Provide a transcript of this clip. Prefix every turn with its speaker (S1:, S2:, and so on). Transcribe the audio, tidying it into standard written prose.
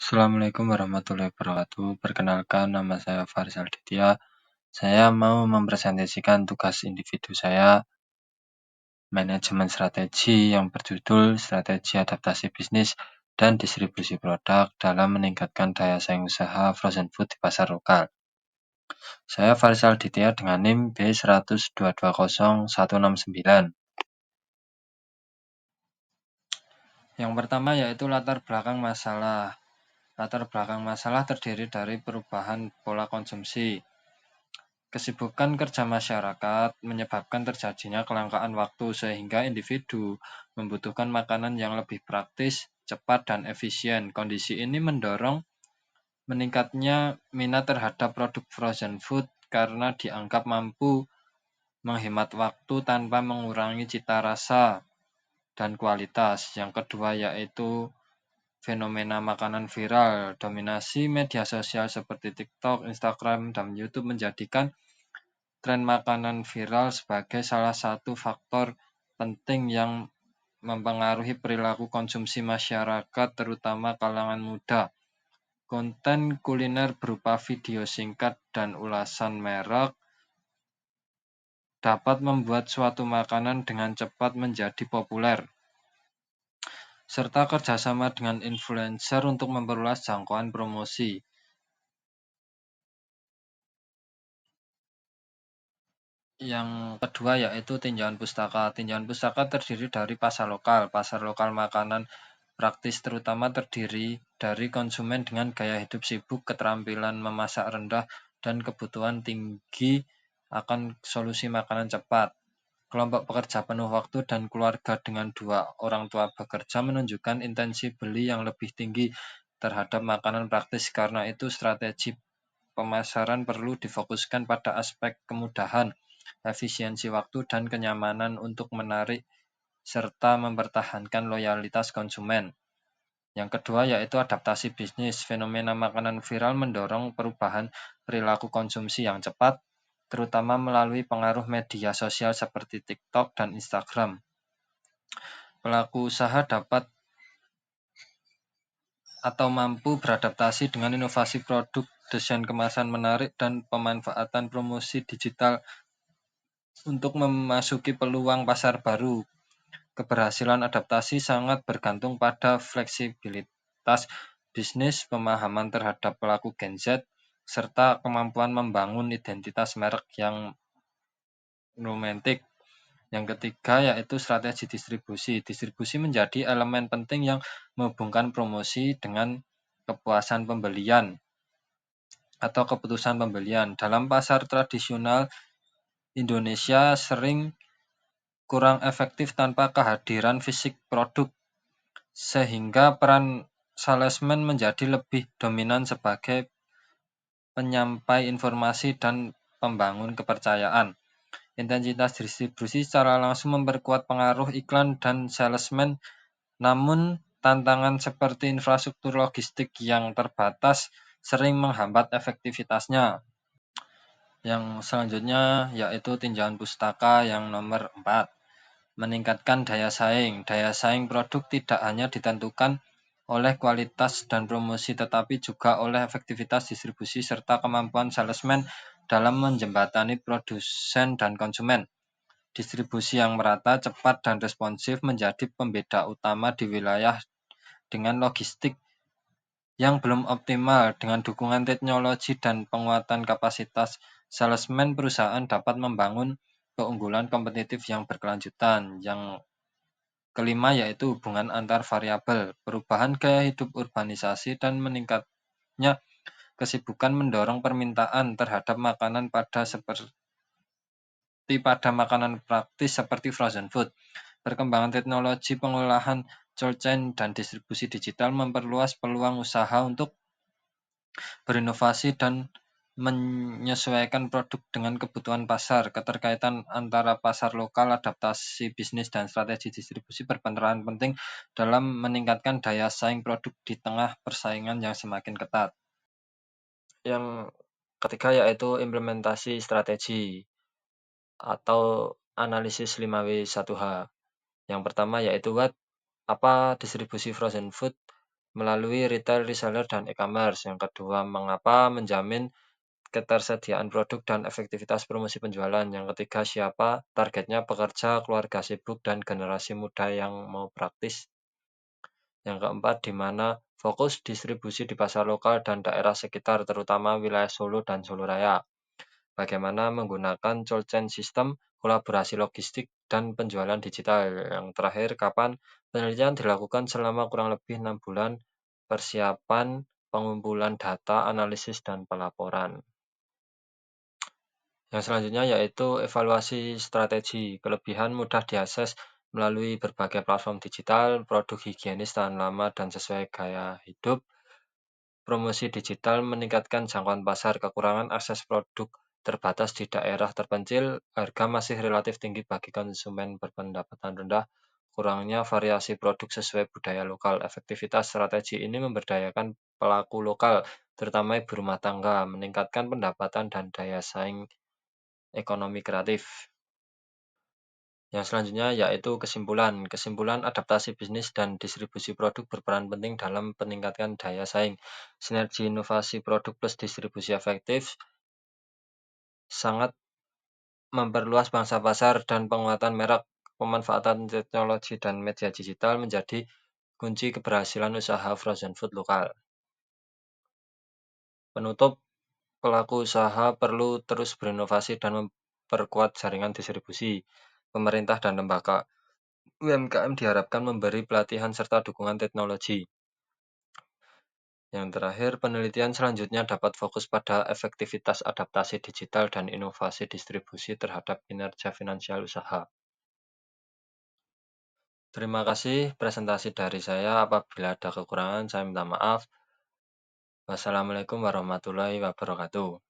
S1: Assalamualaikum warahmatullahi wabarakatuh. Perkenalkan, nama saya Farisal Ditya. Saya mau mempresentasikan tugas individu saya, manajemen strategi yang berjudul Strategi Adaptasi Bisnis dan Distribusi Produk dalam meningkatkan daya saing usaha frozen food di pasar lokal. Saya Farisal Ditya dengan NIM B10220-169. Yang pertama yaitu latar belakang masalah. Latar belakang masalah terdiri dari perubahan pola konsumsi. Kesibukan kerja masyarakat menyebabkan terjadinya kelangkaan waktu sehingga individu membutuhkan makanan yang lebih praktis, cepat, dan efisien. Kondisi ini mendorong meningkatnya minat terhadap produk frozen food karena dianggap mampu menghemat waktu tanpa mengurangi cita rasa dan kualitas. Yang kedua yaitu fenomena makanan viral. Dominasi media sosial seperti TikTok, Instagram, dan YouTube menjadikan tren makanan viral sebagai salah satu faktor penting yang mempengaruhi perilaku konsumsi masyarakat, terutama kalangan muda. Konten kuliner berupa video singkat dan ulasan merek dapat membuat suatu makanan dengan cepat menjadi populer, serta kerjasama dengan influencer untuk memperluas jangkauan promosi. Yang kedua yaitu tinjauan pustaka. Tinjauan pustaka terdiri dari pasar lokal. Pasar lokal makanan praktis terutama terdiri dari konsumen dengan gaya hidup sibuk, keterampilan memasak rendah, dan kebutuhan tinggi akan solusi makanan cepat. Kelompok pekerja penuh waktu dan keluarga dengan 2 orang tua bekerja menunjukkan intensi beli yang lebih tinggi terhadap makanan praktis. Karena itu strategi pemasaran perlu difokuskan pada aspek kemudahan, efisiensi waktu, dan kenyamanan untuk menarik serta mempertahankan loyalitas konsumen. Yang kedua yaitu adaptasi bisnis. Fenomena makanan viral mendorong perubahan perilaku konsumsi yang cepat, terutama melalui pengaruh media sosial seperti TikTok dan Instagram. Pelaku usaha dapat atau mampu beradaptasi dengan inovasi produk, desain kemasan menarik, dan pemanfaatan promosi digital untuk memasuki peluang pasar baru. Keberhasilan adaptasi sangat bergantung pada fleksibilitas bisnis, pemahaman terhadap pelaku Gen Z, serta kemampuan membangun identitas merek yang romantik. Yang ketiga yaitu strategi distribusi. Distribusi menjadi elemen penting yang menghubungkan promosi dengan kepuasan pembelian atau keputusan pembelian. Dalam pasar tradisional, Indonesia sering kurang efektif tanpa kehadiran fisik produk, sehingga peran salesman menjadi lebih dominan sebagai penyampai informasi dan pembangun kepercayaan. Intensitas distribusi secara langsung memperkuat pengaruh iklan dan salesman, namun tantangan seperti infrastruktur logistik yang terbatas sering menghambat efektivitasnya. Yang selanjutnya yaitu tinjauan pustaka yang nomor 4. Meningkatkan daya saing. Daya saing produk tidak hanya ditentukan oleh kualitas dan promosi, tetapi juga oleh efektivitas distribusi serta kemampuan salesman dalam menjembatani produsen dan konsumen. Distribusi yang merata, cepat, dan responsif menjadi pembeda utama di wilayah dengan logistik yang belum optimal. Dengan dukungan teknologi dan penguatan kapasitas salesman, perusahaan dapat membangun keunggulan kompetitif yang berkelanjutan. Yang kelima yaitu hubungan antar variabel. Perubahan gaya hidup, urbanisasi, dan meningkatnya kesibukan mendorong permintaan terhadap makanan pada makanan praktis seperti frozen food. Perkembangan teknologi pengolahan, cold chain, dan distribusi digital memperluas peluang usaha untuk berinovasi dan menyesuaikan produk dengan kebutuhan pasar. Keterkaitan antara pasar lokal, adaptasi bisnis, dan strategi distribusi berperan penting dalam meningkatkan daya saing produk di tengah persaingan yang semakin ketat. Yang ketiga yaitu implementasi strategi atau analisis 5W1H. Yang pertama yaitu apa distribusi frozen food melalui retail, reseller, dan e-commerce. Yang kedua, mengapa menjamin ketersediaan produk dan efektivitas promosi penjualan. Yang ketiga, siapa targetnya pekerja, keluarga sibuk, dan generasi muda yang mau praktis. Yang keempat, di mana fokus distribusi di pasar lokal dan daerah sekitar, terutama wilayah Solo dan Solo Raya. Bagaimana menggunakan cold chain system, kolaborasi logistik, dan penjualan digital. Yang terakhir, kapan penelitian dilakukan selama kurang lebih 6 bulan, persiapan, pengumpulan data, analisis, dan pelaporan. Yang selanjutnya yaitu evaluasi strategi. Kelebihan mudah diakses melalui berbagai platform digital, produk higienis tahan lama dan sesuai gaya hidup. Promosi digital meningkatkan jangkauan pasar, kekurangan akses produk terbatas di daerah terpencil, harga masih relatif tinggi bagi konsumen berpendapatan rendah, kurangnya variasi produk sesuai budaya lokal. Efektivitas strategi ini memberdayakan pelaku lokal, terutama ibu rumah tangga, meningkatkan pendapatan dan daya saing ekonomi kreatif. Yang selanjutnya yaitu kesimpulan. Kesimpulan adaptasi bisnis dan distribusi produk berperan penting dalam peningkatan daya saing. Sinergi inovasi produk plus distribusi efektif sangat memperluas pangsa pasar dan penguatan merek. Pemanfaatan teknologi dan media digital menjadi kunci keberhasilan usaha frozen food lokal. Penutup, pelaku usaha perlu terus berinovasi dan memperkuat jaringan distribusi pemerintah dan lembaga. UMKM diharapkan memberi pelatihan serta dukungan teknologi. Yang terakhir, penelitian selanjutnya dapat fokus pada efektivitas adaptasi digital dan inovasi distribusi terhadap kinerja finansial usaha. Terima kasih presentasi dari saya. Apabila ada kekurangan, saya minta maaf. Wassalamualaikum warahmatullahi wabarakatuh.